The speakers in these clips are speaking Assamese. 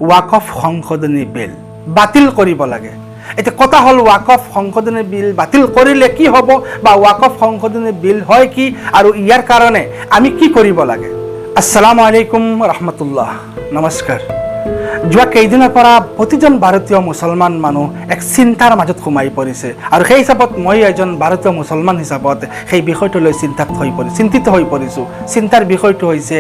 ওয়াকফ সংশোধনী বিল বাতিল কৰিব লাগে। এতিয়া কথা হ'ল ওয়াকফ সংশোধনী বিল বাতিল কৰিলে কি হ'ব বা ওয়াকফ সংশোধনী বিল হয় কি আৰু ইয়াৰ কাৰণে আমি কি কৰিব লাগে। আসসালামু আলাইকুম ৰহমতুল্লাহ, নমস্কাৰ। যোৱা কেইদিনৰ পৰা প্ৰতিজন ভাৰতীয় মুছলমান মানুহ এক চিন্তাৰ মাজত সোমাই পৰিছে আৰু সেই হিচাপত মই এজন ভাৰতীয় মুছলমান হিচাপত সেই বিষয়টোলৈ চিন্তিত হৈ পৰিছোঁ। চিন্তাৰ বিষয়টো হৈছে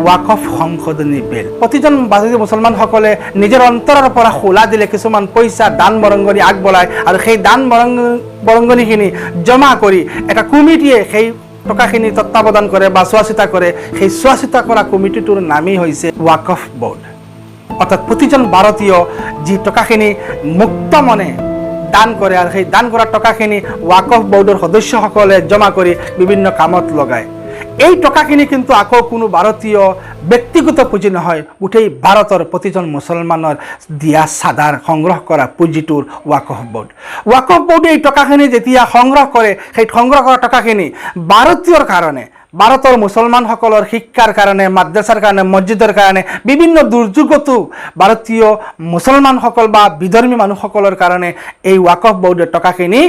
ওয়াকফ সংশোধনী বিল। প্ৰতিজন ভাৰতীয় মুছলমানসকলে নিজৰ অন্তৰৰ পৰা খোলা দিলে কিছুমান পইচা দান বৰংগনি আগবঢ়ায় আৰু সেই দান বৰংগনিখিনি জমা কৰি এটা কমিটিয়ে সেই টকাখিনি তত্ত্বাৱধান কৰে বা চোৱা চিতা কৰে। সেই চোৱা চিতা কৰা কমিটিটোৰ নামেই হৈছে ওয়াকফ বোৰ্ড। অৰ্থাৎ প্ৰতিজন ভাৰতীয় যি টকাখিনি মুক্ত মনে দান কৰে আৰু সেই দান কৰা টকাখিনি ওয়াকফ বোৰ্ডৰ সদস্যসকলে জমা কৰি বিভিন্ন কামত লগায়। এই টকাখিনি কিন্তু আকৌ কোনো ভাৰতীয় ব্যক্তিগত পুঁজি নহয়, গোটেই ভাৰতৰ প্ৰতিজন মুছলমানৰ দিয়া চাদাৰ সংগ্ৰহ কৰা পুঁজিটোৰ ওয়াকফ বোৰ্ড। ওয়াকফ বোৰ্ডে এই টকাখিনি যেতিয়া সংগ্ৰহ কৰে, সেই সংগ্ৰহ কৰা টকাখিনি ভাৰতীয়ৰ কাৰণে, ভাৰতৰ মুছলমানসকলৰ শিক্ষাৰ কাৰণে, মাদ্ৰাছাৰ কাৰণে, মছজিদৰ কাৰণে, বিভিন্ন দুৰ্যোগতো ভাৰতীয় মুছলমানসকল বা বিধৰ্মী মানুহসকলৰ কাৰণে এই ওয়াকফ বোৰ্ডে টকাখিনি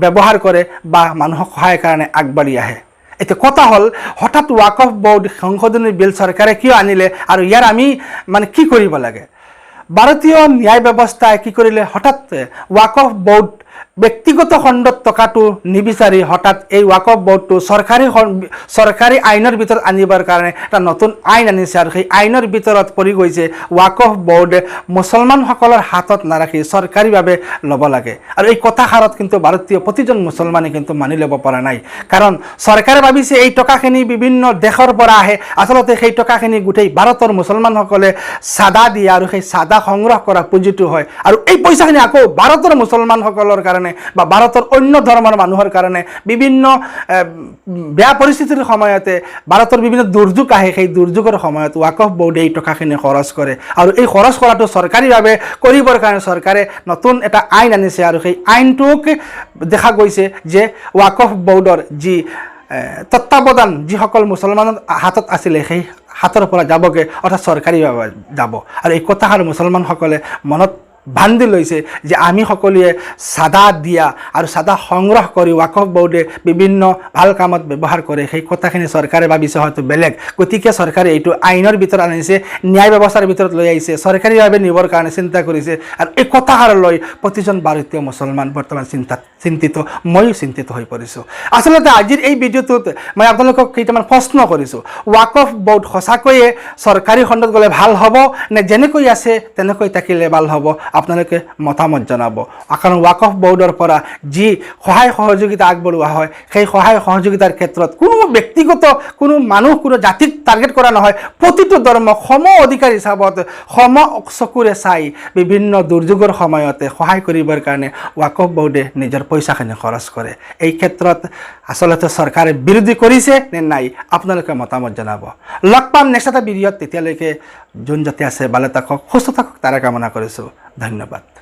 ব্যৱহাৰ কৰে বা মানুহক সহায়ৰ কাৰণে আগবাঢ়ি আহে। এতিয়া কথা হ'ল, হঠাৎ ওয়াকফ বোৰ্ড সংশোধনী বিল চৰকাৰে কিয় আনিলে আৰু ইয়াৰ আমি কি কৰিব লাগে। ভাৰতীয় ন্যায় ব্যৱস্থাই কি কৰিলে, হঠাৎ ওয়াকফ বোৰ্ড ব্যক্তিগত খণ্ডত টকাটো নিবিচাৰি হঠাৎ এই ওয়াকফ বোৰ্ডটো চৰকাৰী আইনৰ ভিতৰত আনিবৰ কাৰণে এটা নতুন আইন আনিছে আৰু সেই আইনৰ ভিতৰত পৰি গৈছে ওয়াকফ বোৰ্ডে মুছলমানসকলৰ হাতত নাৰাখি চৰকাৰীভাৱে ল'ব লাগে। আৰু এই কথাষাৰত কিন্তু ভাৰতীয় প্ৰতিজন মুছলমানে কিন্তু মানি ল'ব পৰা নাই, কাৰণ চৰকাৰে ভাবিছে এই টকাখিনি বিভিন্ন দেশৰ পৰা আহে। আচলতে সেই টকাখিনি গোটেই ভাৰতৰ মুছলমানসকলে চাঁদা দিয়ে আৰু সেই চাঁদা সংগ্ৰহ কৰা পুঁজিটো হয় আৰু এই পইচাখিনি আকৌ ভাৰতৰ মুছলমানসকলৰ কাৰণে বা ভাৰতৰ অন্য ধৰ্মৰ মানুহৰ কাৰণে বিভিন্ন বেয়া পৰিস্থিতিৰ সময়তে ভাৰতৰ বিভিন্ন দুৰ্যোগ আহে। সেই দুৰ্যোগৰ সময়ত ওয়াকফ বোৰ্ডে এই টকাখিনি খৰচ কৰে আৰু এই খৰচ কৰাটো চৰকাৰীভাৱে কৰিবৰ কাৰণে চৰকাৰে নতুন এটা আইন আনিছে আৰু সেই আইনটোক দেখা গৈছে যে ওয়াকফ বোৰ্ডৰ যি তত্ত্বাৱধান যিসকল মুছলমানৰ হাতত আছিলে সেই হাতৰ পৰা যাবগৈ, অৰ্থাৎ চৰকাৰীভাৱে যাব। আৰু এই কথাষাৰ মুছলমানসকলে মনত বান্ধি লৈছে যে আমি সকলোৱে চাঁদা দিয়া আৰু চাঁদা সংগ্ৰহ কৰি ওয়াকফ বোৰ্ডে বিভিন্ন ভাল কামত ব্যৱহাৰ কৰে। সেই কথাখিনি চৰকাৰে ভাবিছে হয়তো বেলেগ, গতিকে চৰকাৰে এইটো আইনৰ ভিতৰত আনিছে, ন্যায় ব্যৱস্থাৰ ভিতৰত লৈ আহিছে, চৰকাৰীভাৱে নিবৰ কাৰণে চিন্তা কৰিছে। আৰু এই কথাষাৰ লৈ প্ৰতিজন ভাৰতীয় মুছলমান বৰ্তমান চিন্তিত, ময়ো চিন্তিত হৈ পৰিছোঁ। আচলতে আজিৰ এই ভিডিঅ'টোত মই আপোনালোকক কেইটামান প্ৰশ্ন কৰিছোঁ। ওয়াকফ বোৰ্ড সঁচাকৈয়ে চৰকাৰী খণ্ডত গ'লে ভাল হ'ব নে যেনেকৈ আছে তেনেকৈ থাকিলে ভাল হ'ব? আপোনালোকে মতামত জনাব। কাৰণ ওয়াকফ বোৰ্ডৰ পৰা যি সহায় সহযোগিতা আগবঢ়োৱা হয় সেই সহায় সহযোগিতাৰ ক্ষেত্ৰত কোনো ব্যক্তিগত কোনো মানুহ কোনো জাতিক টাৰ্গেট কৰা নহয়, প্ৰতিটো ধৰ্ম সম অধিকাৰ হিচাপত সম চকুৰে চাই বিভিন্ন দুৰ্যোগৰ সময়তে সহায় কৰিবৰ কাৰণে ওয়াকফ বোৰ্ডে নিজৰ পইচাখিনি খৰচ কৰে। এই ক্ষেত্ৰত আচলতে চৰকাৰে বিৰোধী কৰিছে নে নাই, আপোনালোকে মতামত জনাব। লগ পাম নেক্সট এটা ভিডিঅ'ত। তেতিয়ালৈকে যোন যাতে আছে ভালে থাকক, সুস্থ থাকক তাৰে কামনা কৰিছোঁ। ধন্যবাদ।